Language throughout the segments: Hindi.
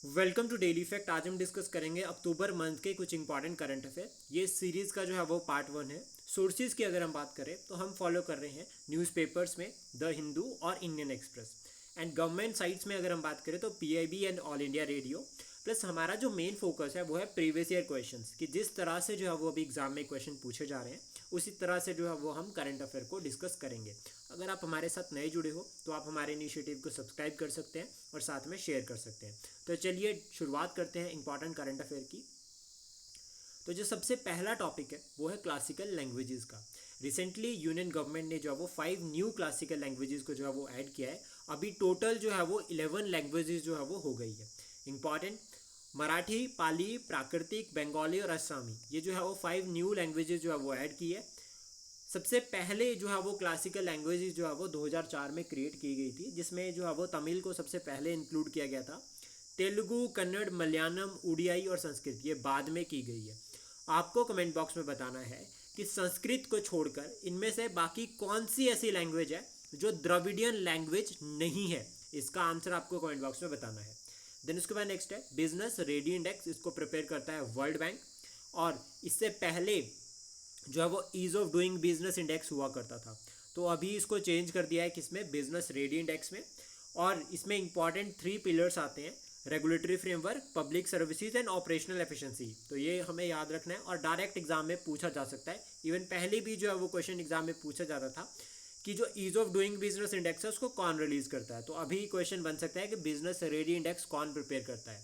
Welcome to daily fact. आज हम डिस्कस करेंगे अक्टूबर मंथ के कुछ इंपॉर्टेंट करंट अफेयर। ये सीरीज का जो है वो पार्ट 1 है। सोर्सेज की अगर हम बात करें तो हम फॉलो कर रहे हैं न्यूज़पेपर्स में द हिंदू और Indian express. And government sites में अगर हम बात करें तो PIB and all India radio. Plus हमारा जो मेन फोकस है वो है प्रीवियस ईयर क्वेश्चंस, कि जिस तरह से जो है वो अभी एग्जाम में क्वेश्चन पूछे जा रहे हैं उसी तरह से जो है वो हम करंट अफेयर को डिस्कस करेंगे। अगर आप हमारे साथ नए जुड़े हो तो आप हमारे इनिशिएटिव को सब्सक्राइब कर सकते हैं और साथ में शेयर कर सकते हैं। तो चलिए शुरुआत करते हैं इंपॉर्टेंट करंट अफेयर की। तो जो सबसे पहला टॉपिक है वो है क्लासिकल लैंग्वेजेस का। रिसेंटली यूनियन गवर्नमेंट ने जो है वो 5 न्यू क्लासिकल लैंग्वेजेस को जो है वो ऐड किया है। अभी टोटल जो है वो 11 लैंग्वेजेस जो है वो हो गई है। इंपॉर्टेंट मराठी, पाली, प्राकृतिक, बंगाली और असमी, ये जो है वो 5 न्यू लैंग्वेजेस जो है वो ऐड की है। सबसे पहले जो है वो क्लासिकल लैंग्वेजेस जो है वो 2004 में क्रिएट की गई थी, जिसमें जो है वो तमिल को सबसे पहले इंक्लूड किया गया था। तेलुगु, कन्नड़, मलयालम, उड़ियाई और संस्कृत ये बाद में की गई है। आपको कमेंट बॉक्स में बताना है कि संस्कृत को छोड़कर इनमें से बाकी कौन सी ऐसी लैंग्वेज है जो द्रविडियन लैंग्वेज नहीं है। इसका आंसर आपको कमेंट बॉक्स में बताना है। देन उसके बाद नेक्स्ट है बिजनेस रेडी इंडेक्स। इसको प्रिपेयर करता है वर्ल्ड बैंक, और इससे पहले जो है वो ease of doing business index हुआ करता था। तो अभी इसको चेंज कर दिया है किसमें, बिजनेस रेडी इंडेक्स में। और इसमें इंपॉर्टेंट 3 पिलर्स आते हैं, regulatory framework, public services and operational efficiency. तो ये हमें याद रखना है और डायरेक्ट एग्जाम में पूछा जा सकता है। इवन पहले भी जो है वो क्वेश्चन एग्जाम में पूछा जाता था कि जो ease of doing business index है उसको कौन रिलीज करता है। तो अभी क्वेश्चन बन सकता है कि बिजनेस रेडी इंडेक्स कौन प्रिपेयर करता है।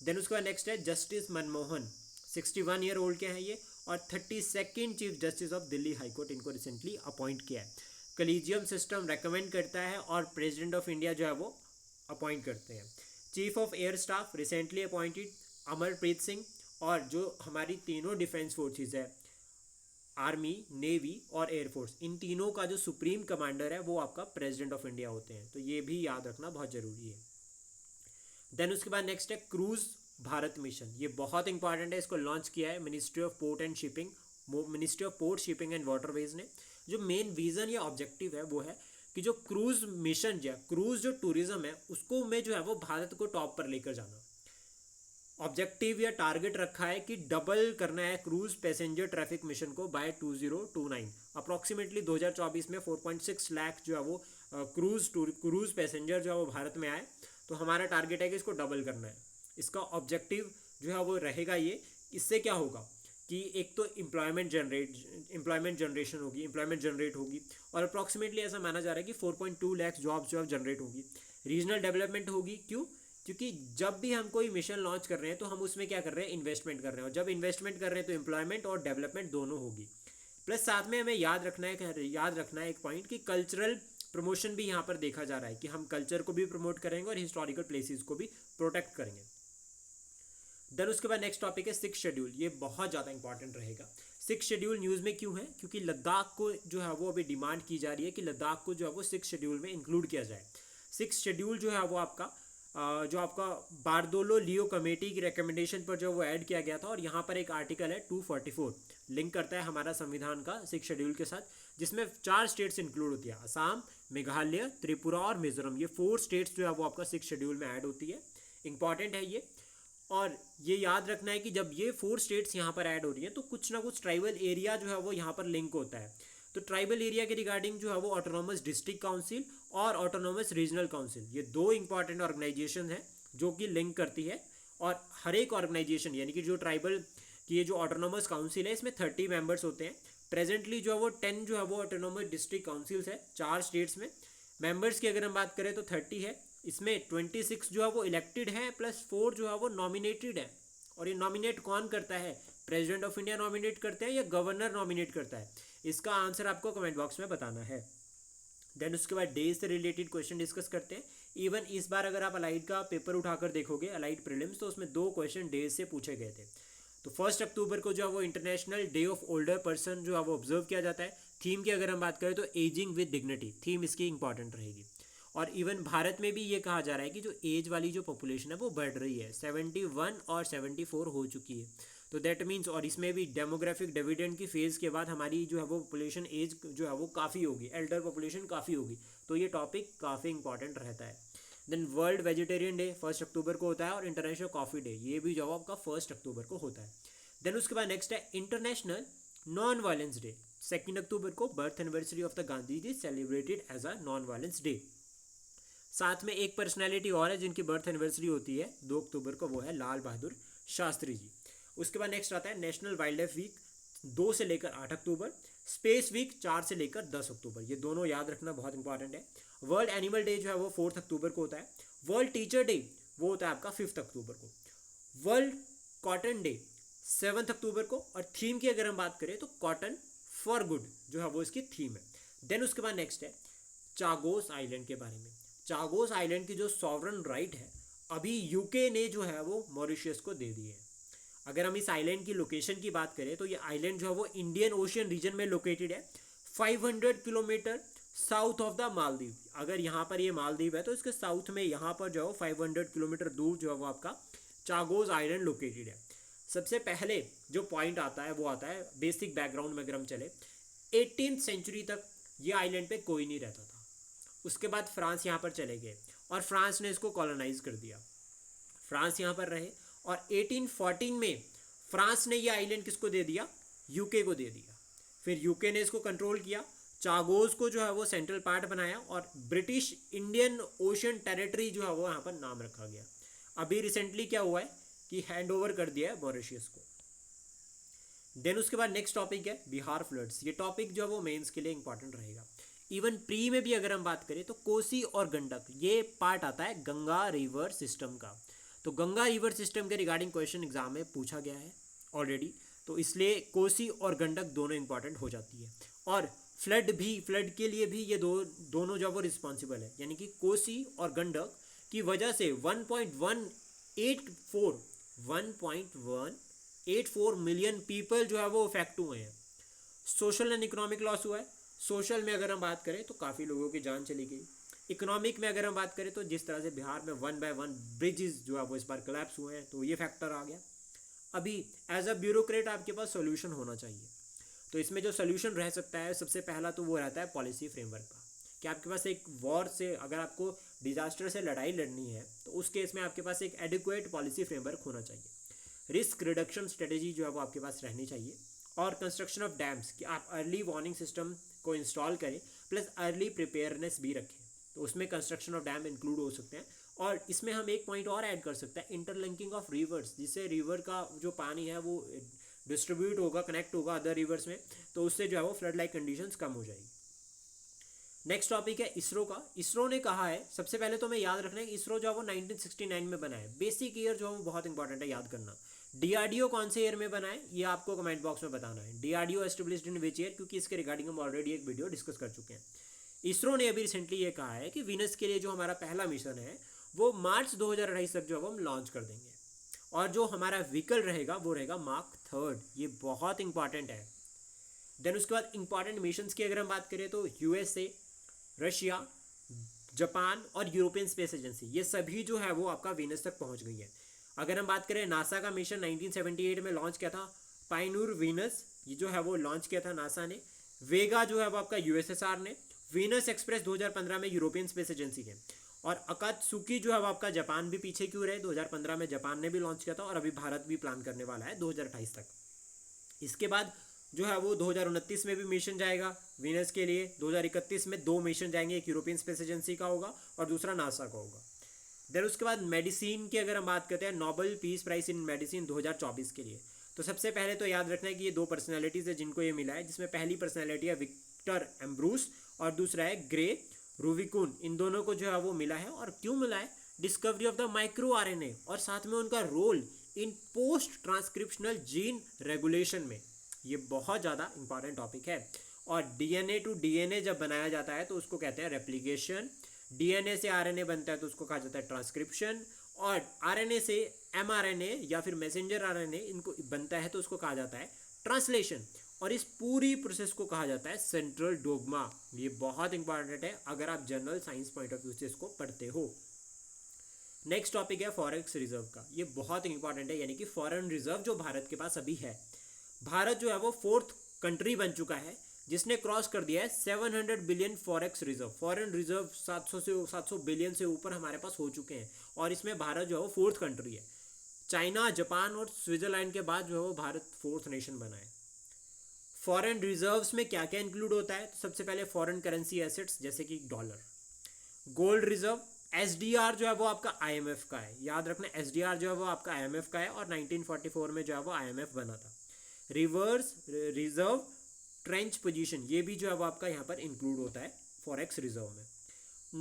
देन उसके बाद नेक्स्ट है जस्टिस मनमोहन। 61 ईयर ओल्ड के हैं ये, और 32nd chief justice of Delhi high court इनको रिसेंटली अपॉइंट किया है। कलीजियम सिस्टम रेकमेंड करता है और प्रेसिडेंट ऑफ इंडिया जो है वो अपॉइंट करते हैं। Chief of air staff recently appointed Amarpreet Singh. और जो हमारी तीनों डिफेंस फोर्सेज है, आर्मी, नेवी और एयरफोर्स, इन तीनों का जो सुप्रीम कमांडर है वो आपका प्रेसिडेंट ऑफ इंडिया होते हैं। तो ये भी याद रखना बहुत जरूरी है। देन उसके बाद नेक्स्ट है क्रूज भारत मिशन। ये बहुत इंपॉर्टेंट है। इसको लॉन्च किया है ministry of port and shipping, ministry of port shipping and waterways ने। जो मेन विजन या ऑब्जेक्टिव है वो है कि जो क्रूज मिशन जो क्रूज जो टूरिज्म है उसको में जो है वो भारत को टॉप पर लेकर जाना। ऑब्जेक्टिव या टारगेट रखा है कि डबल करना है क्रूज पैसेंजर ट्रैफिक मिशन को बाय 2029। अप्रॉक्सीमेटली 2024 में 4.6 लाख जो है वो क्रूज पैसेंजर जो है वो भारत में आए। तो हमारा टारगेट है कि इसको डबल करना है। इसका ऑब्जेक्टिव जो है वो रहेगा ये। इससे क्या होगा कि एक तो एम्प्लॉयमेंट जनरेट होगी, और अप्रॉक्सीमेटली ऐसा माना जा रहा है कि 4.2 लाख जॉब्स जो है जनरेट होगी। रीजनल डेवलपमेंट होगी। क्यों? क्योंकि जब भी हम कोई मिशन लॉन्च कर रहे हैं तो हम उसमें क्या कर रहे हैं, इन्वेस्टमेंट कर रहे हैं, और जब इन्वेस्टमेंट कर रहे हैं तो एम्प्लॉयमेंट और डेवलपमेंट दोनों होगी। प्लस साथ में हमें याद रखना है एक पॉइंट कि कल्चरल प्रमोशन भी यहाँ पर देखा जा रहा है कि हम कल्चर को भी प्रमोट करेंगे और हिस्टोरिकल प्लेसेस को भी प्रोटेक्ट करेंगे। देन उसके बाद नेक्स्ट टॉपिक है 6 शेड्यूल। ये बहुत ज़्यादा इंपॉर्टेंट रहेगा। 6 शेड्यूल न्यूज़ में क्यों है? क्योंकि लद्दाख को जो है वो अभी डिमांड की जा रही है कि लद्दाख को जो है वो 6 शेड्यूल में इंक्लूड किया जाए। 6 शेड्यूल जो है वो आपका जो आपका बारदोलो लियो कमेटी की रिकमेंडेशन पर जो वो ऐड किया गया था। और यहाँ पर एक आर्टिकल है 244, लिंक करता है हमारा संविधान का 6 शेड्यूल के साथ, जिसमें 4 स्टेट्स इंक्लूड होती है, असम, मेघालय, त्रिपुरा और मिजोरम। ये 4 स्टेट्स जो है वो आपका 6 शेड्यूल में ऐड होती है। इंपॉर्टेंट है ये। और ये याद रखना है कि जब ये 4 स्टेट्स यहाँ पर ऐड हो रही है तो कुछ ना कुछ ट्राइबल एरिया जो है वो यहाँ पर लिंक होता है। तो ट्राइबल एरिया के रिगार्डिंग जो है वो ऑटोनॉमस डिस्ट्रिक्ट काउंसिल और ऑटोनॉमस रीजनल काउंसिल, ये 2 इंपॉर्टेंट ऑर्गेनाइजेशन है जो कि लिंक करती है। और हर एक ऑर्गेनाइजेशन यानी कि जो ट्राइबल की ये जो ऑटोनॉमस काउंसिल है इसमें 30 मेंबर्स होते हैं। प्रेजेंटली जो है वो 10 जो है वो ऑटोनॉमस डिस्ट्रिक्ट काउंसिल्स है 4 स्टेट्स में। मेंबर्स की अगर हम बात करें तो 30 है। इसमें 26 जो है वो इलेक्टेड है, प्लस 4 जो है वो नॉमिनेटेड है। और ये नॉमिनेट कौन करता है? प्रेसिडेंट ऑफ इंडिया नॉमिनेट करते हैं या गवर्नर नॉमिनेट करता है? इसका आंसर आपको कमेंट बॉक्स में बताना है। देन उसके बाद डेज से रिलेटेड क्वेश्चन डिस्कस करते हैं। इवन इस बार अगर आप अलाइड का पेपर उठाकर देखोगे, अलाइड प्रीलिम्स, तो उसमें 2 क्वेश्चन डेज से पूछे गए थे। तो 1 अक्टूबर को जो है वो international day of older person जो है वो ऑब्जर्व किया जाता है। थीम की अगर हम बात करें तो एजिंग विद डिग्निटी, थीम इसकी इंपॉर्टेंट रहेगी। और इवन भारत में भी ये कहा जा रहा है कि जो एज वाली जो पॉपुलेशन है वो बढ़ रही है, 71 और 74 हो चुकी है। तो दैट मीन्स, और इसमें भी डेमोग्राफिक डिविडेंड की फेज़ के बाद हमारी जो है वो पॉपुलेशन एज जो है वो काफ़ी होगी, एल्डर पॉपुलेशन काफ़ी होगी। तो ये टॉपिक काफ़ी इंपॉर्टेंट रहता है। देन वर्ल्ड वेजिटेरियन डे 1 अक्टूबर को होता है, और इंटरनेशनल कॉफ़ी डे ये भी जो है आपका 1 अक्टूबर को होता है। देन उसके बाद नेक्स्ट है इंटरनेशनल नॉन वायलेंस डे। 2 अक्टूबर को birth anniversary of the Gandhi ji celebrated as a non violence day. साथ में एक पर्सनैलिटी और है जिनकी बर्थ एनिवर्सरी होती है 2 अक्टूबर को, वो है लाल बहादुर शास्त्री जी। उसके बाद नेक्स्ट आता है नेशनल वाइल्ड लाइफ वीक 2 से लेकर 8 अक्टूबर, स्पेस वीक 4 से लेकर 10 अक्टूबर, ये दोनों याद रखना बहुत इंपॉर्टेंट है। वर्ल्ड एनिमल डे जो है वो 4 अक्टूबर को होता है। वर्ल्ड टीचर डे वो होता है आपका 5 अक्टूबर को। वर्ल्ड कॉटन डे 7 अक्टूबर को, और थीम की अगर हम बात करें तो कॉटन फॉर गुड जो है वो इसकी थीम है। देन उसके बाद नेक्स्ट है चागोस आइलैंड के बारे में। चागोस आइलैंड की जो सॉवरन राइट है अभी यूके ने जो है वो मॉरिशस को दे दी है। अगर हम इस आइलैंड की लोकेशन की बात करें तो ये आइलैंड जो है वो इंडियन ओशियन रीजन में लोकेटेड है, 500 kilometre south of the Maldives. अगर यहाँ पर ये मालदीव है तो इसके साउथ में यहाँ पर जो है 500 किलोमीटर दूर जो है वो आपका चागोस आइलैंड लोकेटेड है। सबसे पहले जो पॉइंट आता है वो आता है बेसिक बैकग्राउंड में अगर हम चले, 18th सेंचुरी तक ये आइलैंड पे कोई नहीं रहता था। उसके बाद फ्रांस यहाँ पर चले गए और फ्रांस ने इसको कॉलोनाइज कर दिया। फ्रांस यहाँ पर रहे और 1814 में फ्रांस ने ये आइलैंड किसको दे दिया, यूके को दे दिया। फिर यूके ने इसको कंट्रोल किया, चागोस को जो है वो सेंट्रल पार्ट बनाया और ब्रिटिश इंडियन ओशन टेरिटरी जो है वो यहाँ पर नाम रखा गया। अभी रिसेंटली क्या हुआ है कि हैंड ओवर कर दिया है मॉरिशस को। देन उसके बाद नेक्स्ट टॉपिक है बिहार फ्लड्स। ये टॉपिक जो है वो मेंस के लिए इंपॉर्टेंट रहेगा। इवन प्री में भी अगर हम बात करें तो कोसी और गंडक ये पार्ट आता है गंगा रिवर सिस्टम का। तो गंगा रिवर सिस्टम के रिगार्डिंग क्वेश्चन एग्जाम में पूछा गया है ऑलरेडी, तो इसलिए कोसी और गंडक दोनों इंपॉर्टेंट हो जाती है। और फ्लड के लिए भी ये दोनों जो वो रिस्पॉन्सिबल है, यानी कि कोसी और गंडक की वजह से 1.184 मिलियन पीपल जो है वो इफेक्ट हुए हैं। सोशल एंड इकोनॉमिक लॉस हुआ है। सोशल में अगर हम बात करें तो काफ़ी लोगों की जान चली गई। इकोनॉमिक में अगर हम बात करें तो जिस तरह से बिहार में 1 by 1 ब्रिजेस जो है वो इस बार कोलैप्स हुए हैं, तो ये फैक्टर आ गया। अभी एज अ ब्यूरोक्रेट आपके पास सोल्यूशन होना चाहिए। तो इसमें जो सोल्यूशन रह सकता है सबसे पहला तो वो रहता है पॉलिसी फ्रेमवर्क का, कि आपके पास एक वॉर से, अगर आपको डिजास्टर से लड़ाई लड़नी है तो उस केस में आपके पास एक एडिक्वेट पॉलिसी फ्रेमवर्क होना चाहिए। रिस्क रिडक्शन स्ट्रेटेजी जो है वो आपके पास रहनी चाहिए। और कंस्ट्रक्शन ऑफ डैम्स, कि आप अर्ली वार्निंग सिस्टम को इंस्टॉल करें प्लस अर्ली प्रिपेयरनेस भी रखें, तो उसमें कंस्ट्रक्शन ऑफ डैम इंक्लूड हो सकते हैं। और इसमें हम एक पॉइंट और ऐड कर सकते हैं, इंटरलिंकिंग ऑफ रिवर्स, जिससे रिवर का जो पानी है वो डिस्ट्रीब्यूट होगा, कनेक्ट होगा अदर रिवर्स में, तो उससे जो है वो फ्लड लाइक कंडीशंस कम हो जाएगी। नेक्स्ट टॉपिक है इसरो का। इसरो ने कहा है, सबसे पहले तो हमें याद रखना है कि इसरो जो है वो 1969 में बना है। बेसिक ईयर जो है वो बहुत इंपॉर्टेंट है याद करना। डीआरडीओ कौन से ईयर में बना है ये आपको कमेंट बॉक्स में बताना है। DRDO established in which year, क्योंकि इसके रिगार्डिंग हम ऑलरेडी एक वीडियो डिस्कस कर चुके हैं। इसरो ने अभी रिसेंटली ये कहा है कि वीनस के लिए जो हमारा पहला मिशन है वो मार्च 2028 तक जो है वो हम लॉन्च कर देंगे, और जो हमारा व्हीकल रहेगा वो रहेगा मार्क 3। ये बहुत इंपॉर्टेंट है। देन उसके बाद इंपॉर्टेंट मिशंस की अगर हम बात करें तो यूएसए, रशिया, जापान और यूरोपियन स्पेस एजेंसी, ये सभी जो है वो आपका वीनस तक पहुंच गई है। अगर हम बात करें नासा का मिशन 1978 में लॉन्च किया था पायनूर वीनस, ये जो है वो लॉन्च किया था नासा ने। वेगा जो है वो आपका यूएसएसआर ने। वीनस एक्सप्रेस 2015 में यूरोपियन स्पेस एजेंसी ने। और अकात्सुकी जो है वो आपका जापान भी पीछे क्यों रहे, 2015 में जापान ने भी लॉन्च किया था और अभी भारत भी प्लान करने वाला है 2028 तक। इसके बाद जो है वो 2029 में भी मिशन जाएगा वीनस के लिए। 2031 में 2 मिशन जाएंगे, एक यूरोपियन स्पेस एजेंसी का होगा और दूसरा नासा का होगा। देन उसके बाद मेडिसिन की अगर हम बात करते हैं, Nobel peace prize in medicine 2024 के लिए, तो सबसे पहले तो याद रखना है कि ये 2 पर्सनैलिटीज है जिनको ये मिला है, जिसमें पहली पर्सनैलिटी है विक्टर एम्ब्रूस और दूसरा है ग्रे रूविकुन। इन दोनों को जो है वो मिला है। और क्यों मिला है, discovery of the micro RNA और साथ में उनका role in post transcriptional gene regulation में, ये बहुत ज़्यादा इंपॉर्टेंट टॉपिक है। और डीएनए टू डीएनए जब बनाया जाता है तो उसको कहते हैं रेप्लिकेशन। डीएनए से आरएनए बनता है तो उसको कहा जाता है ट्रांसक्रिप्शन। और आरएनए से एमआरएनए या फिर मैसेंजर आरएनए इनको बनता है तो उसको कहा जाता है ट्रांसलेशन। और इस पूरी प्रोसेस को कहा जाता है सेंट्रल डोग्मा। ये बहुत इंपॉर्टेंट है अगर आप general science point of view से इसको पढ़ते हो। नेक्स्ट टॉपिक है फॉरेक्स रिजर्व का। ये बहुत इंपॉर्टेंट है, यानी कि फॉरेन रिजर्व जो भारत के पास अभी है। भारत जो है वो 4th कंट्री बन चुका है जिसने क्रॉस कर दिया है 700 billion forex reserve. Foreign reserve 700 billion से ऊपर हमारे पास हो चुके हैं, और इसमें भारत जो है वो 4th कंट्री है। चाइना, जापान और स्विट्जरलैंड के बाद जो है वो भारत 4th नेशन बना है। फॉरेन रिजर्व्स में क्या क्या इंक्लूड होता है? तो सबसे पहले फॉरेन करेंसी एसेट्स जैसे कि डॉलर, गोल्ड रिजर्व, एसडीआर जो है वो आपका आईएमएफ का है, याद रखना एसडीआर जो है वो आपका आईएमएफ का है, और 1944 में जो है वो आईएमएफ बना था। रिवर्स रिजर्व ट्रेंच पोजीशन, ये भी जो है वो आपका यहाँ पर इंक्लूड होता है फॉरेक्स रिजर्व में।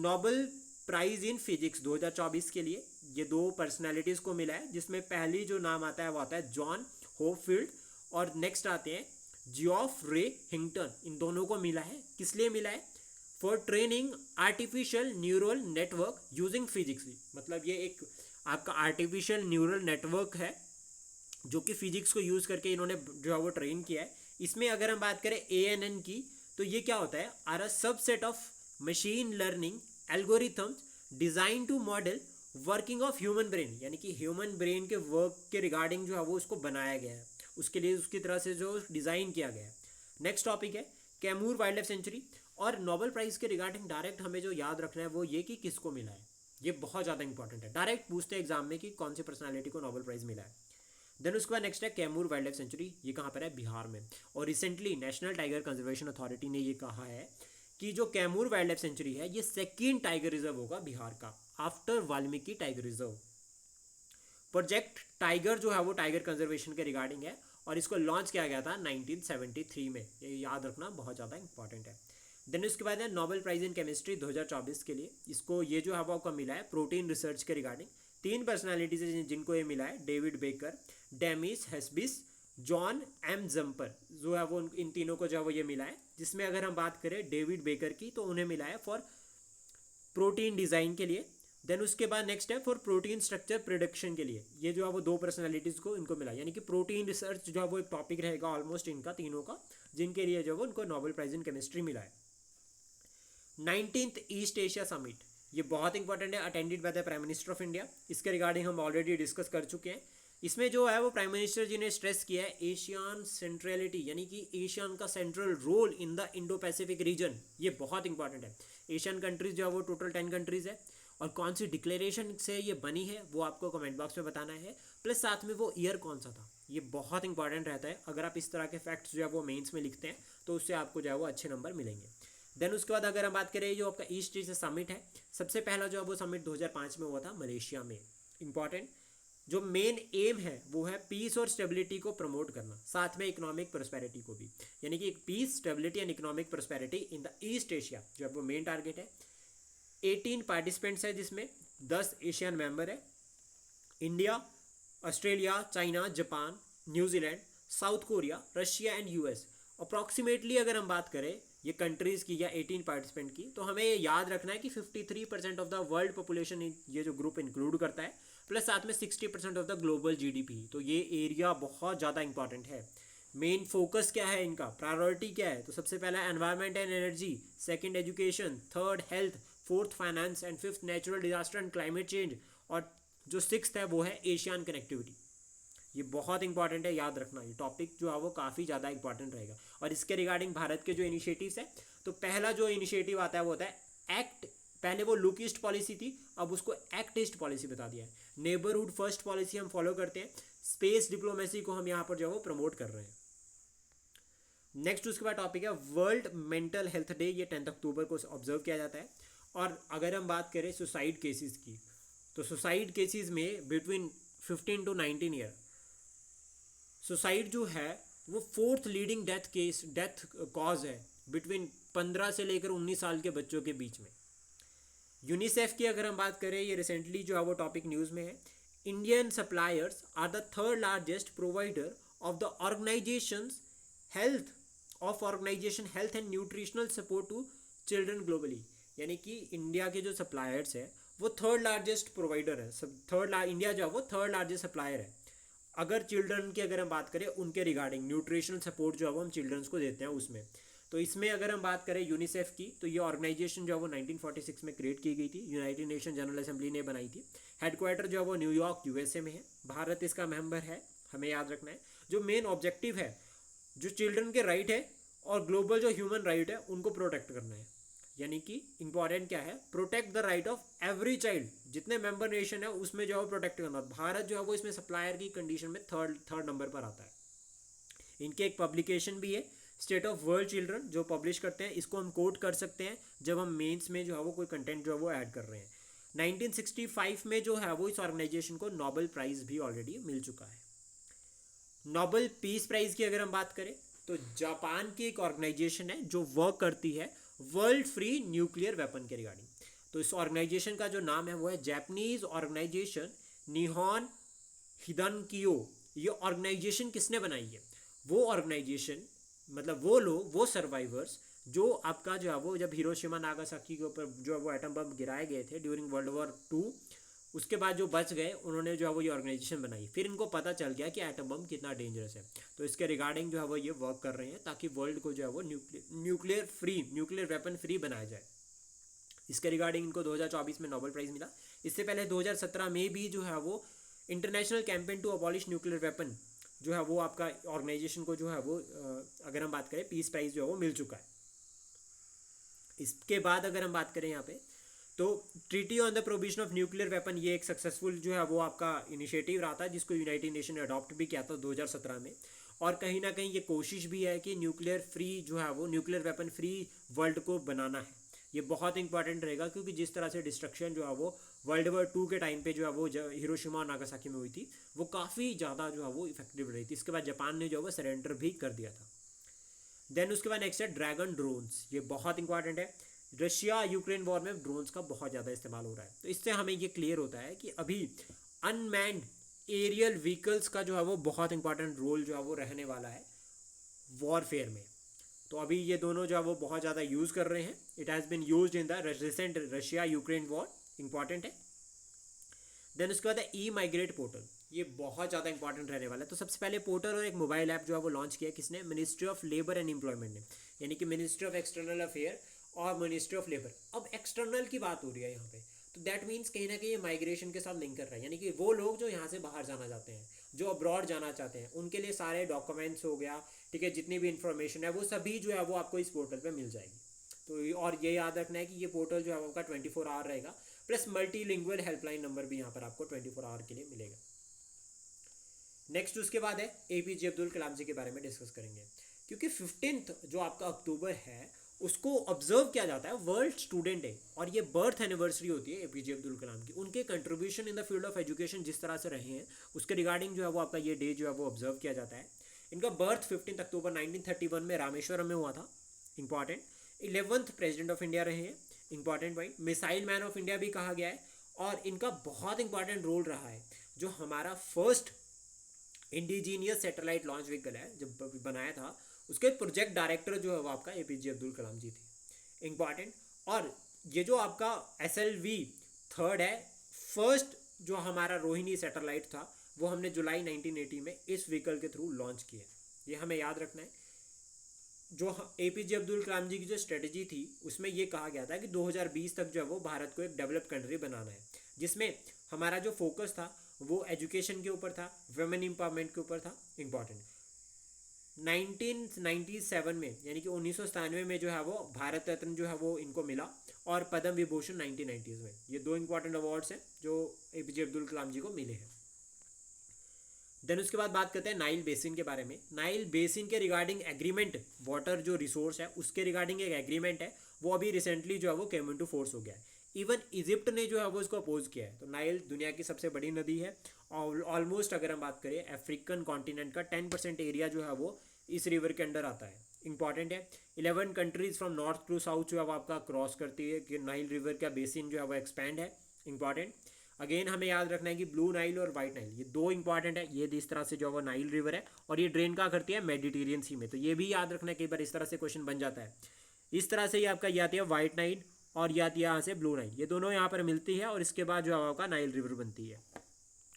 नोबेल प्राइज इन फिजिक्स 2024 के लिए ये 2 पर्सनैलिटीज़ को मिला है, जिसमें पहली जो नाम आता है वो आता है जॉन होपफील्ड, और नेक्स्ट आते हैं जियोफ रे हिंगटन। इन दोनों को मिला है, किस लिए मिला है? For training artificial neural network using physics. मतलब ये एक आपका आर्टिफिशियल न्यूरल नेटवर्क है जो कि फिजिक्स को यूज़ करके इन्होंने जो है वो ट्रेन किया है। इसमें अगर हम बात करें ANN की, तो ये क्या होता है? Are a subset of machine learning algorithms design to model working of human brain, यानी कि ह्यूमन ब्रेन के वर्क के रिगार्डिंग जो है वो उसको बनाया गया है, उसके लिए उसकी तरह से जो डिज़ाइन किया गया है। नेक्स्ट टॉपिक है कैमूर वाइल्ड लाइफ सेंचुरी। और नोबेल प्राइज़ के रिगार्डिंग डायरेक्ट हमें जो याद रखना है वो ये कि किसको मिला है, ये बहुत ज़्यादा इंपॉर्टेंट है। डायरेक्ट पूछते हैं एग्जाम में कि कौन सी पर्सनालिटी को नोबेल प्राइज़ मिला है। देन उसके बाद नेक्स्ट है कैमूर वाइल्ड लाइफ सेंचुरी, ये कहाँ पर है? बिहार में। और recently national tiger conservation authority ने ये कहा है कि जो कैमूर वाइल्ड लाइफ सेंचुरी है ये 2nd टाइगर रिजर्व होगा बिहार का, after Valmiki tiger reserve. Project tiger जो है वो टाइगर कंजर्वेशन के रिगार्डिंग है, और इसको लॉन्च किया गया था 1973 में, ये याद रखना बहुत ज़्यादा इंपॉर्टेंट है। देन उसके बाद है नोबेल प्राइज़ इन केमिस्ट्री 2024 के लिए, इसको ये जो है वो आपको मिला है प्रोटीन रिसर्च के रिगार्डिंग। 3 पर्सनालिटीज हैं जिनको ये मिला है, David Baker, Demis Hassabis, John M Jumper, जो है वो इन तीनों को जो है वो ये मिला है। जिसमें अगर हम बात करें डेविड बेकर की, तो उन्हें मिला है फॉर प्रोटीन डिज़ाइन के लिए। देन उसके बाद नेक्स्ट है फॉर प्रोटीन स्ट्रक्चर प्रोडक्शन के लिए, ये जो है वो 2 पर्सनालिटीज़ को इनको मिला, यानी कि प्रोटीन रिसर्च जो है वो एक टॉपिक रहेगा ऑलमोस्ट इनका तीनों का, जिनके लिए जो है वो उनको नोबेल प्राइज़ इन केमिस्ट्री मिला है। 19th ईस्ट एशिया समिट, ये बहुत इंपॉर्टेंट है, attended by the prime minister of India. इसके रिगार्डिंग हम ऑलरेडी डिस्कस कर चुके हैं। इसमें जो है वो प्राइम मिनिस्टर जी ने स्ट्रेस किया है एशियन सेंट्रलिटी, यानी कि एशियन का central role in the Indo Pacific region, ये बहुत इंपॉर्टेंट है। एशियन कंट्रीज जो है वो टोटल 10 कंट्रीज है, और कौन सी डिक्लेरेशन से ये बनी है वो आपको कमेंट बॉक्स में बताना है, प्लस साथ में वो ईयर कौन सा था, ये बहुत इंपॉर्टेंट रहता है। अगर आप इस तरह के फैक्ट्स जो है वो मेंस में लिखते हैं तो उससे आपको जो है वो अच्छे नंबर मिलेंगे। देन उसके बाद अगर हम बात करें जो आपका ईस्ट एशिया समिट है, सबसे पहला जो है वो समिट 2005 में हुआ था मलेशिया में। इंपॉर्टेंट जो मेन एम है वो है पीस और स्टेबिलिटी को प्रमोट करना, साथ में इकोनॉमिक प्रोस्पेरिटी को भी, यानी कि peace, stability and economic prosperity in the East Asia जो है वो मेन टारगेट है। 18 पार्टिसिपेंट्स है, जिसमें 10 एशियन मेंबर है, India, Australia, China, Japan, New Zealand, south Korea, Russia and US. Approximately अगर हम बात करें ये कंट्रीज़ की या 18 पार्टिसिपेंट की, तो हमें ये याद रखना है कि 53% ऑफ द वर्ल्ड पॉपुलेशन ये जो ग्रुप इंक्लूड करता है, प्लस साथ में 60% ऑफ द ग्लोबल GDP। तो ये एरिया बहुत ज़्यादा इंपॉर्टेंट है। मेन फोकस क्या है इनका, प्रायोरिटी क्या है? तो सबसे पहला environment and energy, second education, third health, fourth finance and fifth natural disaster and climate change, और जो 6th है वो है एशियन कनेक्टिविटी। ये बहुत इंपॉर्टेंट है, याद रखना, ये टॉपिक जो है वो काफ़ी ज़्यादा इंपॉर्टेंट रहेगा। और इसके रिगार्डिंग भारत के जो इनिशिएटिव्स है, तो पहला जो इनिशिएटिव आता है वो होता है एक्ट, पहले वो लुक ईस्ट पॉलिसी थी, अब उसको एक्ट ईस्ट पॉलिसी बता दिया है। नेबरहुड फर्स्ट पॉलिसी हम फॉलो करते हैं, स्पेस डिप्लोमेसी को हम यहाँ पर जो है वो प्रमोट कर रहे हैं। नेक्स्ट उसके बाद टॉपिक है वर्ल्ड मेंटल हेल्थ डे, ये 10 अक्टूबर को ऑब्जर्व किया जाता है। और अगर हम बात करें सुसाइड केसेस की, तो सुसाइड केसेस में बिटवीन 15 to 19 ईयर सुसाइड जो है वो 4th लीडिंग डेथ कॉज है बिटवीन 15 से लेकर 19 साल के बच्चों के बीच में। यूनिसेफ की अगर हम बात करें, ये रिसेंटली जो है वो टॉपिक न्यूज़ में है। Indian suppliers are the 3rd largest provider of the organizations health and nutritional support to children globally, यानी कि इंडिया के जो सप्लायर्स है वो 3rd लार्जेस्ट प्रोवाइडर है। इंडिया जो है वो 3rd लार्जेस्ट सप्लायर है। अगर चिल्ड्रन की अगर हम बात करें उनके रिगार्डिंग न्यूट्रिशनल सपोर्ट जो है वो हम चिल्ड्रंस को देते हैं उसमें, तो इसमें अगर हम बात करें यूनिसेफ की, तो ये ऑर्गेनाइजेशन जो है वो 1946 में क्रिएट की गई थी, यूनाइटेड नेशन जनरल असेंबली ने बनाई थी। हेडक्वार्टर जो है वो न्यूयॉर्क USA में है, भारत इसका मेंबर है, हमें याद रखना है। जो मेन ऑब्जेक्टिव है, जो चिल्ड्रन के राइट है और ग्लोबल जो ह्यूमन राइट है उनको प्रोटेक्ट करना है। यानी कि इंपॉर्टेंट क्या है, protect the right of every child, जितने मेंबर नेशन है उसमें जो है वो प्रोटेक्ट करना। भारत जो है वो इसमें सप्लायर की कंडीशन में थर्ड नंबर पर आता है। इनके एक पब्लिकेशन भी है, स्टेट ऑफ वर्ल्ड चिल्ड्रन, जो पब्लिश करते हैं। इसको हम कोट कर सकते हैं जब हम मेंस में जो है वो कोई कंटेंट जो है वो ऐड कर रहे हैं। 1965 में जो है वो इस ऑर्गेनाइजेशन को नोबेल प्राइज भी ऑलरेडी मिल चुका है। नोबेल पीस प्राइज की अगर हम बात करें तो जापान की एक ऑर्गेनाइजेशन है जो वर्क करती है वर्ल्ड फ्री न्यूक्लियर वेपन के रिगार्डिंग। तो इस ऑर्गेनाइजेशन का जो नाम है वो है जापानीज ऑर्गेनाइजेशन निहॉन हिदानकियो। ये ऑर्गेनाइजेशन किसने बनाई है, वो ऑर्गेनाइजेशन मतलब वो लोग, वो सर्वाइवर्स जो आपका जो है वो जब हिरोशिमा नागासाकी के ऊपर जो है वो एटम बम गिराए गए थे ड्यूरिंग वर्ल्ड वॉर 2, उसके बाद जो बच गए उन्होंने जो है वो ये ऑर्गेनाइजेशन बनाई। फिर इनको पता चल गया कि एटम बम कितना डेंजरस है, तो इसके रिगार्डिंग जो है वो ये वर्क कर रहे हैं ताकि वर्ल्ड को जो है वो न्यूक्लियर वेपन फ्री बनाया जाए। इसके रिगार्डिंग इनको 2024 में नोबेल प्राइज़ मिला। इससे पहले 2017 में भी जो है वो international campaign to abolish nuclear weapon जो है वो आपका ऑर्गेनाइजेशन को जो है वो अगर हम बात करें पीस प्राइज़ जो है वो मिल चुका है। इसके बाद अगर हम बात करें यहाँ पे तो treaty on the provision of nuclear weapon, ये एक सक्सेसफुल जो है वो आपका इनिशिएटिव रहा था जिसको यूनाइटेड नेशन ने अडॉप्ट भी किया था 2017 में। और कहीं ना कहीं ये कोशिश भी है कि न्यूक्लियर फ्री जो है वो न्यूक्लियर वेपन फ्री वर्ल्ड को बनाना है। ये बहुत इंपॉर्टेंट रहेगा क्योंकि जिस तरह से डिस्ट्रक्शन जो है वो वर्ल्ड वॉर 2 के टाइम पे जो है वो हिरोशिमा और नागासाकी में हुई थी वो काफ़ी ज़्यादा जो है वो इफेक्टिव रही थी। इसके बाद जापान ने जो है वो सरेंडर भी कर दिया था। देन उसके बाद नेक्स्ट है ड्रैगन ड्रोन्स, ये बहुत इंपॉर्टेंट है। रशिया यूक्रेन वॉर में ड्रोन्स का बहुत ज़्यादा इस्तेमाल हो रहा है, तो इससे हमें ये क्लियर होता है कि अभी अनमैन्ड एरियल व्हीकल्स का जो है वो बहुत इंपॉर्टेंट रोल जो है वो रहने वाला है वॉरफेयर में। तो अभी ये दोनों जो है वो बहुत ज़्यादा यूज़ कर रहे हैं। It has been used in the recent Russia Ukraine war, important है। देन उसके बाद ई माइग्रेट पोर्टल, ये बहुत ज़्यादा इंपॉर्टेंट रहने वाला है। तो सबसे पहले पोर्टल और एक मोबाइल ऐप जो है वो लॉन्च किया किसने, ministry of labour and employment ने, यानी कि मिनिस्ट्री ऑफ एक्सटर्नल अफेयर और मिनिस्ट्री ऑफ लेबर। अब एक्सटर्नल की बात हो रही है यहाँ पे, तो दैट मीन्स कहीं ना कहीं ये माइग्रेशन के साथ लिंक कर रहा है, यानी कि वो लोग जो यहाँ से बाहर जाना चाहते हैं, जो अब्रॉड जाना चाहते हैं, उनके लिए सारे डॉक्यूमेंट्स हो गया, ठीक है, जितनी भी इंफॉर्मेशन है वो सभी जो है वो आपको इस पोर्टल पे मिल जाएगी। तो और ये याद रखना है कि ये पोर्टल जो है आपका 24 आवर रहेगा, प्लस मल्टीलिंगुअल हेल्पलाइन नंबर भी यहाँ पर आपको 24 आवर के लिए मिलेगा। नेक्स्ट उसके बाद है APJ अब्दुल कलाम जी के बारे में डिस्कस करेंगे, क्योंकि 15 जो आपका अक्टूबर है उसको ऑब्जर्व किया जाता है वर्ल्ड स्टूडेंट डे, और ये बर्थ एनिवर्सरी होती है APJ अब्दुल कलाम की। उनके contribution in the field of education जिस तरह से रहे हैं उसके रिगार्डिंग जो है वो आपका ये डे जो है वो ऑब्जर्व किया जाता है। इनका बर्थ 15 अक्टूबर 1931 में रामेश्वरम में हुआ था, important. 11th president of India रहे हैं, इंपॉर्टेंट भाई। मिसाइल मैन ऑफ इंडिया भी कहा गया है, और इनका बहुत इंपॉर्टेंट रोल रहा है जो हमारा first indigenous satellite launch vehicle है जब बनाया था, उसके प्रोजेक्ट डायरेक्टर जो है वो आपका APJ अब्दुल कलाम जी थे, इंपॉर्टेंट। और ये जो आपका SLV 3 है, फर्स्ट जो हमारा रोहिणी सैटेलाइट था वो हमने जुलाई 1980 में इस व्हीकल के थ्रू लॉन्च किया, ये हमें याद रखना है। जो APJ अब्दुल कलाम जी की जो स्ट्रेटजी थी उसमें ये कहा गया था कि 2020 तक जो है वो भारत को एक डेवलप कंट्री बनाना है, जिसमें हमारा जो फोकस था वो एजुकेशन के ऊपर था, वुमेन एम्पावरमेंट के ऊपर था, इंपॉर्टेंट। 1997 में यानी कि 1997 में जो है वो भारत रत्न जो है वो इनको मिला, और पद्म विभूषण 1990s में। ये 2 इंपॉर्टेंट अवार्ड्स हैं जो APJ अब्दुल कलाम जी को मिले हैं। देन उसके बाद बात करते हैं नाइल बेसिन के बारे में। नाइल बेसिन के रिगार्डिंग एग्रीमेंट, वाटर जो रिसोर्स है उसके रिगार्डिंग एक एग्रीमेंट है, वो अभी रिसेंटली जो है वो केम इनटू फोर्स हो गया है। इवन इजिप्ट ने जो है वो इसको अपोज किया है। तो नाइल दुनिया की सबसे बड़ी नदी है, और ऑलमोस्ट अगर हम बात करें अफ्रीकन कॉन्टिनेंट का 10% एरिया जो है वो इस रिवर के अंडर आता है, इंपॉर्टेंट है। 11 countries from north to south जो है वो आपका क्रॉस करती है कि नाइल रिवर का बेसिन जो है वो एक्सपैंड है, इंपॉर्टेंट। अगेन हमें याद रखना है कि ब्लू नाइल और वाइट नाइल ये 2 इंपॉर्टेंट है। ये इस तरह से जो है वो नाइल रिवर है, और ये ड्रेन कहाँ करती है, मेडिटेरियन सी में। तो ये भी याद रखना है, कई बार इस तरह से क्वेश्चन बन जाता है। इस तरह से ये आपका ये आती है वाइट नाइल, और ये आती है यहाँ से ब्लू नाइल, ये दोनों यहाँ पर मिलती है, और इसके बाद जो है आपका नाइल रिवर बनती है।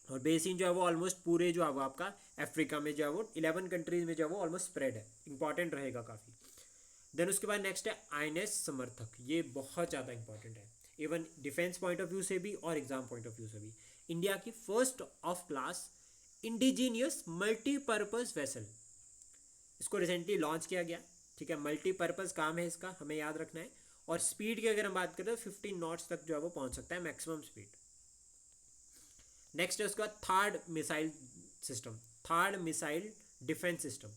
और बेसिन जो है वो ऑलमोस्ट पूरे जो है वो आपका अफ्रीका में जो है वो 11 कंट्रीज में जो है वो ऑलमोस्ट स्प्रेड है, इंपॉर्टेंट रहेगा काफ़ी। देन उसके बाद नेक्स्ट है INS समर्थक, ये बहुत ज़्यादा इंपॉर्टेंट है, even defence point of view से भी और एग्जाम पॉइंट ऑफ व्यू से भी। इंडिया की first of class indigenous multipurpose vessel, इसको रिसेंटली लॉन्च किया गया, ठीक है, मल्टीपर्पज़ काम है इसका, हमें याद रखना है। और स्पीड की अगर हम बात करें तो 15 नॉट्स तक जो है वो पहुंच सकता है मैक्सिमम स्पीड। नेक्स्ट है उसका third missile system, third missile defence system.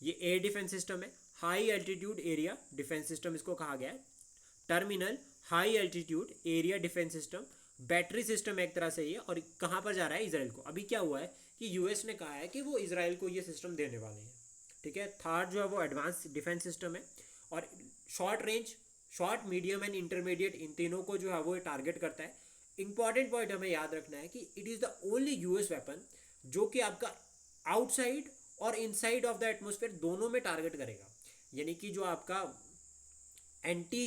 ये एयर डिफेंस सिस्टम है, high altitude area defence system इसको कहा गया है। Terminal high altitude area defence system, battery system एक तरह से ये, और कहाँ पर जा रहा है, इसराइल को। अभी क्या हुआ है कि यूएस ने कहा है कि वो इसराइल को ये सिस्टम देने वाले हैं, ठीक है। थर्ड जो है वो एडवांस डिफेंस सिस्टम है, और short range, short medium and intermediate, इन तीनों को जो है वो टारगेट करता है। इंपॉर्टेंट पॉइंट हमें याद रखना है कि it is the only US weapon जो कि आपका आउटसाइड और इनसाइड ऑफ द एटमोसफेयर दोनों में टारगेट करेगा। यानी कि जो आपका एंटी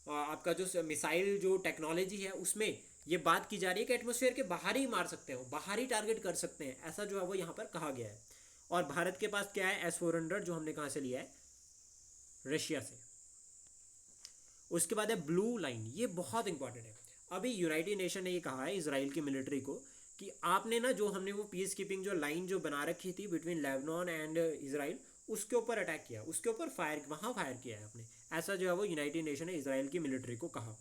आपका जो मिसाइल जो टेक्नोलॉजी है उसमें ये बात की जा रही है कि एटमोसफेयर के बाहर ही मार सकते हैं, बाहर ही टारगेट कर सकते हैं, ऐसा जो है वो यहाँ पर कहा गया है। और भारत के पास क्या है, S-400 जो हमने कहाँ से लिया है, रशिया से। उसके बाद है ब्लू लाइन, ये बहुत इंपॉर्टेंट है। अभी यूनाइटेड नेशन ने ये कहा है इसराइल की मिलिट्री को कि आपने ना जो हमने वो पीस कीपिंग जो लाइन जो बना रखी थी बिटवीन लेबनान एंड इसराइल, उसके ऊपर अटैक किया, उसके ऊपर वहाँ फायर किया है आपने, ऐसा जो है वो यूनाइटेड नेशन ने इसराइल की मिलिट्री को कहा।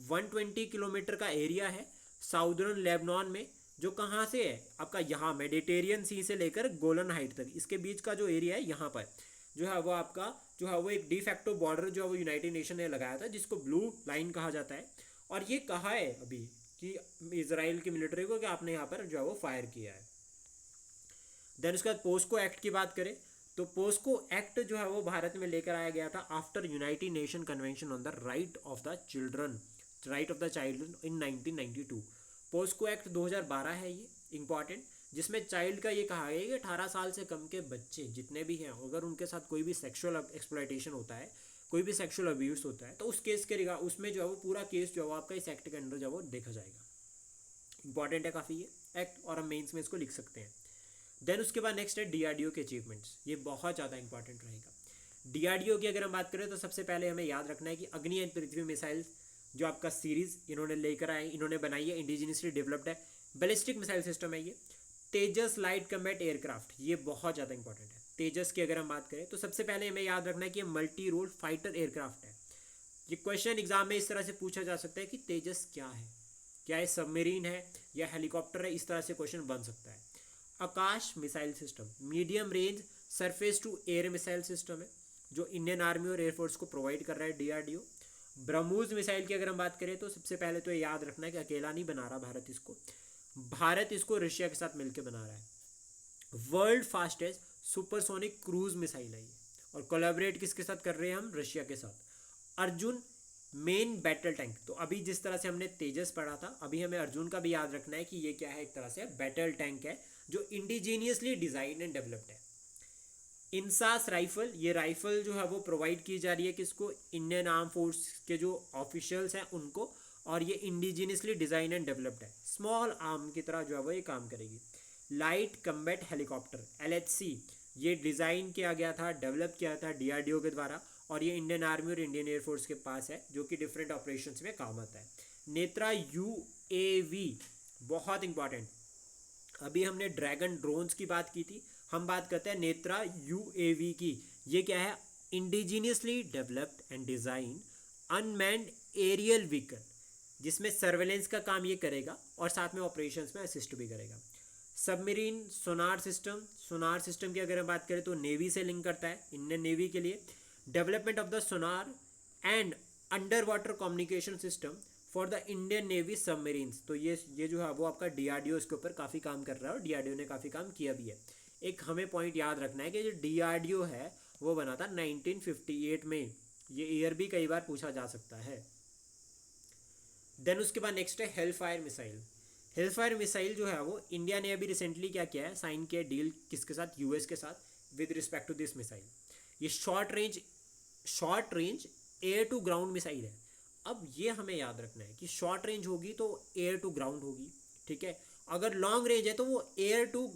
120 किलोमीटर का एरिया है साउदर्न लेबनान में, जो कहाँ से है आपका, यहाँ मेडिटेरियन सी से लेकर गोलन हाइट तक, इसके बीच का जो एरिया है यहाँ पर जो है वो आपका जो है वो एक डिफैक्टो बॉर्डर जो है वो यूनाइटेड नेशन ने लगाया था, जिसको ब्लू लाइन कहा जाता है। और ये कहा है अभी कि इसराइल की मिलिट्री को कि आपने यहाँ पर जो है वो फायर किया है। देन उसके बाद पोस्को एक्ट की बात करें तो पोस्को एक्ट जो है वो भारत में लेकर आया गया था after United Nation convention on the right of the children, right of the child in 1992। POCSO act 2012 है ये इंपॉर्टेंट, जिसमें चाइल्ड का ये कहा गया है कि 18 साल से कम के बच्चे जितने भी हैं, अगर उनके साथ कोई भी सेक्सुअल एक्सप्लॉयटेशन होता है, कोई भी सेक्सुअल अब्यूज होता है, तो उस केस के रिगार्ड उसमें जो है वो पूरा केस जो है वो आपका इस एक्ट के अंडर जो है वो देखा जाएगा। इंपॉर्टेंट है काफ़ी ये एक्ट, और हम मेंस में इसको लिख सकते हैं। देन उसके बाद नेक्स्ट है डीआरडीओ के अचीवमेंट्स, ये बहुत ज़्यादा इंपॉर्टेंट रहेगा। डीआरडीओ की अगर हम बात करें तो सबसे पहले हमें याद रखना है कि अग्नि एंड पृथ्वी मिसाइल जो आपका सीरीज इन्होंने लेकर आए, इन्होंने बनाई है, इंडिजिनियसली डेवलप्ड है, बैलिस्टिक मिसाइल सिस्टम है ये। तेजस लाइट कम्बैट एयरक्राफ्ट, ये बहुत ज़्यादा इंपॉर्टेंट है। तेजस की अगर हम बात करें तो सबसे पहले हमें याद रखना है कि ये मल्टी रोल फाइटर एयरक्राफ्ट है। ये क्वेश्चन एग्जाम में इस तरह से पूछा जा सकता है कि तेजस क्या है, क्या ये सबमरीन है या हेलीकॉप्टर है, इस तरह से क्वेश्चन बन सकता है। Akash missile system, medium range surface to air missile system है, जो इंडियन आर्मी और एयरफोर्स को प्रोवाइड कर रहा है डीआरडीओ। ब्रह्मोस मिसाइल की अगर हम बात करें तो सबसे पहले तो याद रखना है कि अकेला नहीं बना रहा भारत इसको रशिया के साथ मिलकर बना रहा है। World fastest supersonic cruise missile है ये, और कोलैबोरेट किसके साथ कर रहे हैं हम, रशिया के साथ। अर्जुन मेन बैटल टैंक, तो अभी जिस तरह से हमने तेजस पढ़ा था, अभी हमें अर्जुन का भी याद रखना है कि ये क्या है, एक तरह से बैटल टैंक है जो इंडिजीनियसली डिजाइन एंड डेवलप्ड है। इंसास राइफल, ये राइफल जो है वो प्रोवाइड की जा रही है किसको, इंडियन आर्म फोर्स के जो ऑफिशियल्स हैं उनको, और ये इंडिजीनियसली डिजाइन एंड डेवलप्ड है, स्मॉल आर्म की तरह जो है वो ये काम करेगी। लाइट कम्बैट हेलीकॉप्टर LHC, ये डिज़ाइन किया गया था, डेवलप किया था डीआरडीओ के द्वारा, और ये इंडियन आर्मी और इंडियन एयरफोर्स के पास है, जो कि डिफरेंट ऑपरेशंस में काम आता है। नेत्रा UAV, बहुत इंपॉर्टेंट, अभी हमने ड्रैगन ड्रोन्स की बात की थी, हम बात करते हैं नेत्रा UAV की। ये क्या है, indigenously developed and design unmanned aerial vehicle, जिसमें सर्वेलेंस का काम ये करेगा और साथ में ऑपरेशंस में असिस्ट भी करेगा। Submarine sonar system, sonar system की अगर हम बात करें तो नेवी से लिंक करता है, इंडियन नेवी के लिए। Development of the Sonar and under water communication system for the Indian navy submarines, तो ये जो है वो आपका डीआरडीओ इसके ऊपर काफ़ी काम कर रहा है, और डीआरडीओ ने काफ़ी काम किया भी है। एक हमें पॉइंट याद रखना है कि जो डीआरडीओ है वो बना था 1958 में, ये ईयर भी कई बार पूछा जा सकता है। देन उसके बाद नेक्स्ट है हेलफायर मिसाइल। हेलफायर मिसाइल जो है वो इंडिया ने अभी रिसेंटली क्या किया है, साइन किया डील किसके साथ, यूएस के साथ, with respect to this missile. ये short range air to ground missile है। अब ये हमें याद रखना है कि शॉर्ट रेंज होगी तो एयर टू ग्राउंड होगी, ठीक है। अगर लॉन्ग रेंज है तो वो air to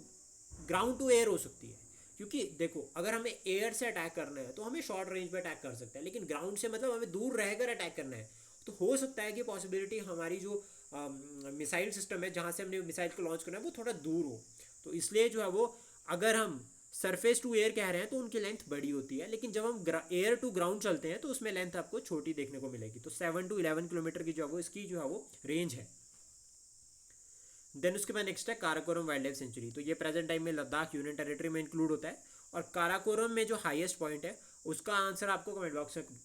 ground to air हो सकती है, क्योंकि देखो अगर हमें एयर से अटैक करना है तो हमें शॉर्ट रेंज पे अटैक कर सकते हैं, लेकिन ग्राउंड से मतलब हमें दूर रहकर अटैक करना है, तो हो सकता है कि पॉसिबिलिटी हमारी जो मिसाइल सिस्टम है जहाँ से हमने मिसाइल को लॉन्च करना है वो थोड़ा दूर हो, तो इसलिए जो है वो अगर हम सरफेस टू एयर कह रहे हैं तो उनकी लेंथ बड़ी होती है, लेकिन जब हम एयर टू ग्राउंड चलते हैं तो उसमें लेंथ आपको छोटी देखने को मिलेगी। तो 7 to 11 किलोमीटर की जो है वो इसकी जो है वो रेंज है। देन उसके बाद नेक्स्ट है काराकोरम वाइल्ड लाइफ सेंचुरी। तो ये प्रेजेंट टाइम में लद्दाख यूनियन टेरिटरी में इंक्लूड होता है। और काराकोरम में जो हाईएस्ट पॉइंट है उसका आंसर आपको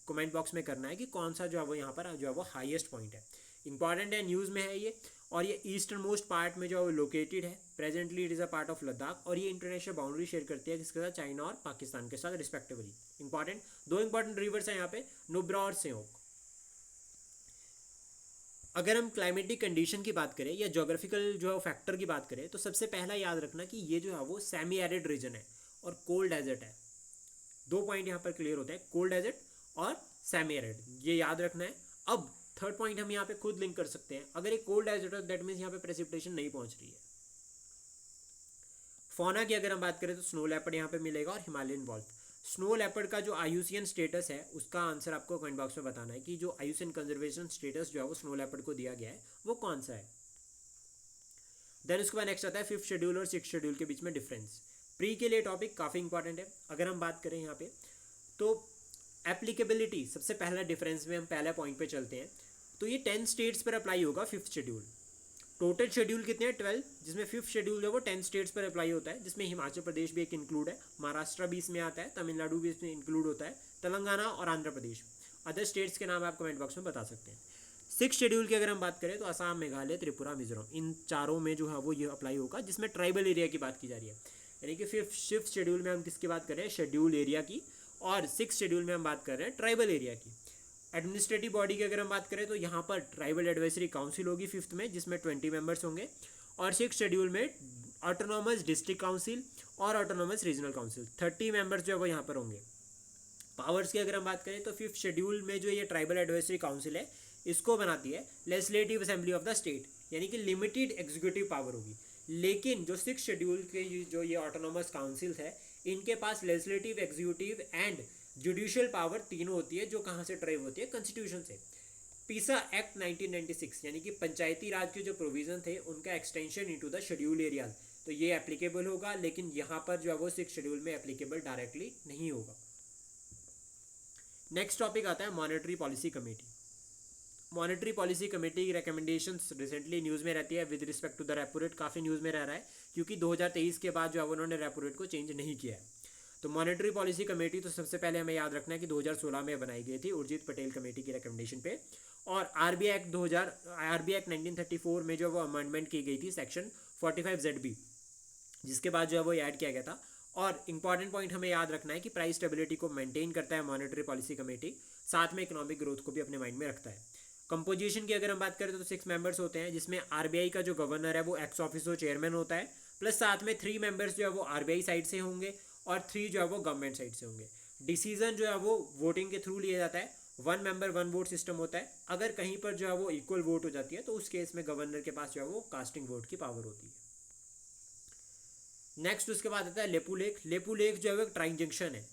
कमेंट बॉक्स में करना है कि कौन सा जो है वो यहाँ पर जो है वो हाईएस्ट पॉइंट है। इंपॉर्टेंट है, न्यूज़ में है ये। और ये ईस्टर्न मोस्ट पार्ट में जो है वो लोकेटेड है। Presently it is a part of Ladakh. और ये इंटरनेशनल बाउंड्री शेयर करती है किसके साथ? चाइना और पाकिस्तान के साथ रिस्पेक्टिवली। इंपॉर्टेंट दो इंपॉर्टेंट रिवर्स हैं यहाँ पे, नुब्रा और सेओक। अगर हम क्लाइमेटिक कंडीशन की बात करें या जोग्राफिकल जो है फैक्टर की बात करें तो सबसे पहला याद रखना कि ये जो है वो सेमी एरिड रीजन है और कोल्ड डेजर्ट है। दो पॉइंट यहाँ पर क्लियर होते हैं, कोल्ड डेजर्ट और सेमी एरिड, ये याद रखना है। अब थर्ड पॉइंट हम यहाँ पे खुद लिंक कर सकते हैं। अगर एक कोल्ड डेजर्ट है दैट मीन्स यहाँ पे प्रेसिपिटेशन नहीं पहुँच रही है। फौना की अगर हम बात करें तो स्नो लेपर्ड यहाँ पे मिलेगा और हिमालयन वॉल्फ। स्नो लेपर्ड का जो आयुसियन स्टेटस है उसका आंसर आपको कमेंट बॉक्स में बताना है कि जो आयुसियन कंजर्वेशन स्टेटस जो है वो स्नो लेपर्ड को दिया गया है वो कौन सा है। देन उसके बाद नेक्स्ट आता है 5th शेड्यूल और 6th शेड्यूल के बीच में डिफरेंस। प्री के लिए टॉपिक काफ़ी इंपॉर्टेंट है। अगर हम बात करें यहाँ पे तो एप्लीकेबिलिटी, सबसे पहला डिफरेंस में हम पहले पॉइंट पे चलते हैं। तो ये 10 स्टेट्स पर अप्लाई होगा 5th शेड्यूल। टोटल शेड्यूल कितने हैं? 12, जिसमें 5th शेड्यूल जो है वो 10 स्टेट्स पर अप्लाई होता है, जिसमें हिमाचल प्रदेश भी एक इंक्लूड है, महाराष्ट्र भी इसमें आता है, तमिलनाडु भी इसमें इंक्लूड होता है, तेलंगाना और आंध्र प्रदेश। अदर स्टेट्स के नाम आप कमेंट बॉक्स में बता सकते हैं। 6th शेड्यूल की अगर हम बात करें तो असम, मेघालय, त्रिपुरा, मिजोरम, इन चारों में जो है वो ये अप्लाई होगा, जिसमें ट्राइबल एरिया की बात की जा रही है। यानी कि 5th शेड्यूल में हम किसकी बात कर रहे हैं? शेड्यूल एरिया की। और 6th शेड्यूल में हम बात कर रहे हैं ट्राइबल एरिया की। एडमिनिस्ट्रेटिव बॉडी की अगर हम बात करें तो यहाँ पर ट्राइबल एडवाइजरी काउंसिल होगी 5th में, जिसमें 20 मेंबर्स होंगे। और 6th शेड्यूल में ऑटोनॉमस डिस्ट्रिक्ट काउंसिल और ऑटोनॉमस रीजनल काउंसिल 30 मेंबर्स जो है वो यहाँ पर होंगे। पावर्स की अगर हम बात करें तो 5th शेड्यूल में जो ये ट्राइबल एडवाइजरी काउंसिल है इसको बनाती है legislative assembly of the state, यानी कि लिमिटेड एग्जीक्यूटिव पावर होगी। लेकिन जो 6th शेड्यूल के जो ये ऑटोनॉमस काउंसिल है इनके पास legislative, executive and judicial power तीनों होती है, जो कहाँ से ड्राइव होती है? कॉन्स्टिट्यूशन से। पीसा एक्ट 1996 यानी कि पंचायती राज के जो प्रोविजन थे उनका extension into the schedule areas, तो ये एप्लीकेबल होगा। लेकिन यहाँ पर जो है वो 6th शेड्यूल में एप्लीकेबल डायरेक्टली नहीं होगा। नेक्स्ट टॉपिक आता है monetary policy committee. Monetary policy committee की रिकमेंडेशंस रिसेंटली न्यूज़ में रहती है with respect to the repo rate. काफ़ी न्यूज़ में रह रहा है क्योंकि 2023 के बाद जो है उन्होंने रेपो रेट को चेंज नहीं किया है। तो मॉनेटरी पॉलिसी कमेटी तो सबसे पहले हमें याद रखना है कि 2016 में बनाई गई थी उर्जित पटेल कमेटी की रिकमेंडेशन पे। और आरबीआई एक्ट 1934 में जो वो अमेंडमेंट की गई थी सेक्शन 45ZB, जिसके बाद जो है वो ऐड किया गया था। और इंपॉर्टेंट पॉइंट हमें याद रखना है कि प्राइस स्टेबिलिटी को मेंटेन करता है मॉनेटरी पॉलिसी कमेटी, साथ में इकोनॉमिक ग्रोथ को भी अपने माइंड में रखता है। कंपोजिशन की अगर हम बात करें तो 6 मेंबर्स होते हैं, जिसमें आरबीआई का जो गवर्नर है वो एक्स ऑफिसो चेयरमैन होता है, प्लस साथ में 3 मेंबर्स जो है वो आरबीआई साइड से होंगे और 3 जो है वो गवर्नमेंट साइड से होंगे। डिसीजन जो है वो वोटिंग के थ्रू लिया जाता है। 1 मेंबर 1 वोट सिस्टम होता है। अगर कहीं पर जो है वो इक्वल वोट हो जाती है तो उस केस में गवर्नर के पास जो है वो कास्टिंग वोट की पावर होती है। नेक्स्ट उसके बाद आता है लेपू लेक। लेपू लेक जो है वो एक ट्राइन जंक्शन है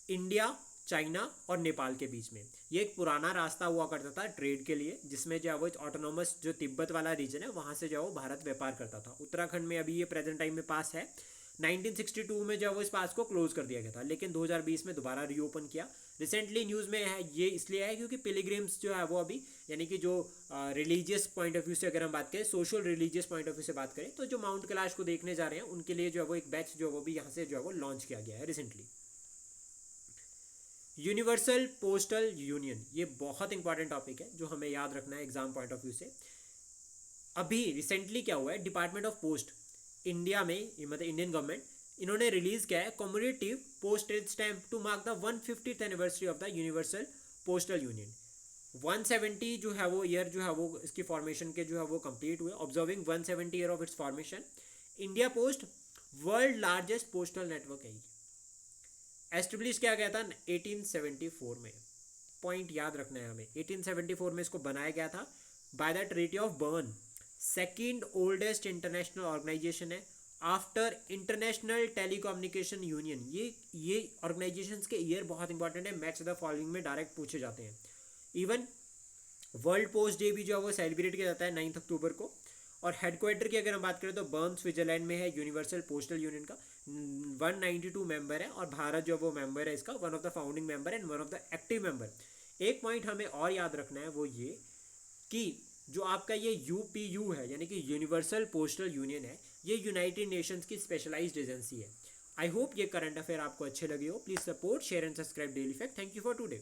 इंडिया, चाइना और नेपाल के बीच में। ये एक पुराना रास्ता हुआ करता था ट्रेड के लिए, जिसमें जो है वो ऑटोनॉमस जो तिब्बत वाला रीजन है वहाँ से जो है वो भारत व्यापार करता था। उत्तराखंड में अभी ये प्रेजेंट टाइम में पास है। 1962 में जो है वो इस पास को क्लोज कर दिया गया था, लेकिन 2020 में दोबारा रीओपन किया। रिसेंटली न्यूज़ में है, ये इसलिए है क्योंकि पिलग्रिम्स जो है वो अभी, यानी कि जो रिलीजियस पॉइंट ऑफ व्यू से अगर हम बात करें, social religious point of view से बात करें, तो जो माउंट कैलाश को देखने जा रहे हैं उनके लिए जो है वो एक बैच जो है वो भी यहाँ से जो है वो लॉन्च किया गया है रिसेंटली। यूनिवर्सल पोस्टल यूनियन, ये बहुत इंपॉर्टेंट टॉपिक है जो हमें याद रखना है एग्जाम पॉइंट ऑफ व्यू से। अभी रिसेंटली क्या हुआ है, डिपार्टमेंट ऑफ पोस्ट इंडिया में, मतलब इंडियन गवर्नमेंट, इन्होंने रिलीज किया है commemorative postage stamp to mark the 150th anniversary of the Universal Postal Union. 170 जो है वो ईयर जो है वो इसकी फॉर्मेशन के जो है वो कंप्लीट हुए। Observing 170 year of its formation, India post world largest postal network है। एस्टेब्लिश किया गया था 1874 में। पॉइंट याद रखना है हमें, 1874 में इसको बनाया गया था by the treaty of Berne. Second oldest international organization है आफ्टर इंटरनेशनल टेलीकम्युनिकेशन यूनियन। ये ऑर्गेनाइजेशंस के ईयर बहुत इंपॉर्टेंट है, मैच द फॉलोइंग में डायरेक्ट पूछे जाते हैं। इवन वर्ल्ड पोस्ट डे भी जो है वो सेलिब्रेट किया जाता है 9 अक्टूबर को। और हेडक्वार्टर की अगर हम बात करें तो बर्न स्विट्जरलैंड में है यूनिवर्सल पोस्टल यूनियन का। 192 मेंबर है और भारत जो वो मेंबर है इसका, one of the founding member and one of the active member. एक पॉइंट हमें और याद रखना है, वो ये कि जो आपका ये यूपीयू है यानी कि यूनिवर्सल पोस्टल यूनियन है, ये यूनाइटेड नेशंस की स्पेशलाइज्ड एजेंसी है। आई होप ये करंट अफेयर आपको अच्छे लगे हो। Please support, share and subscribe daily fact. Thank you for today.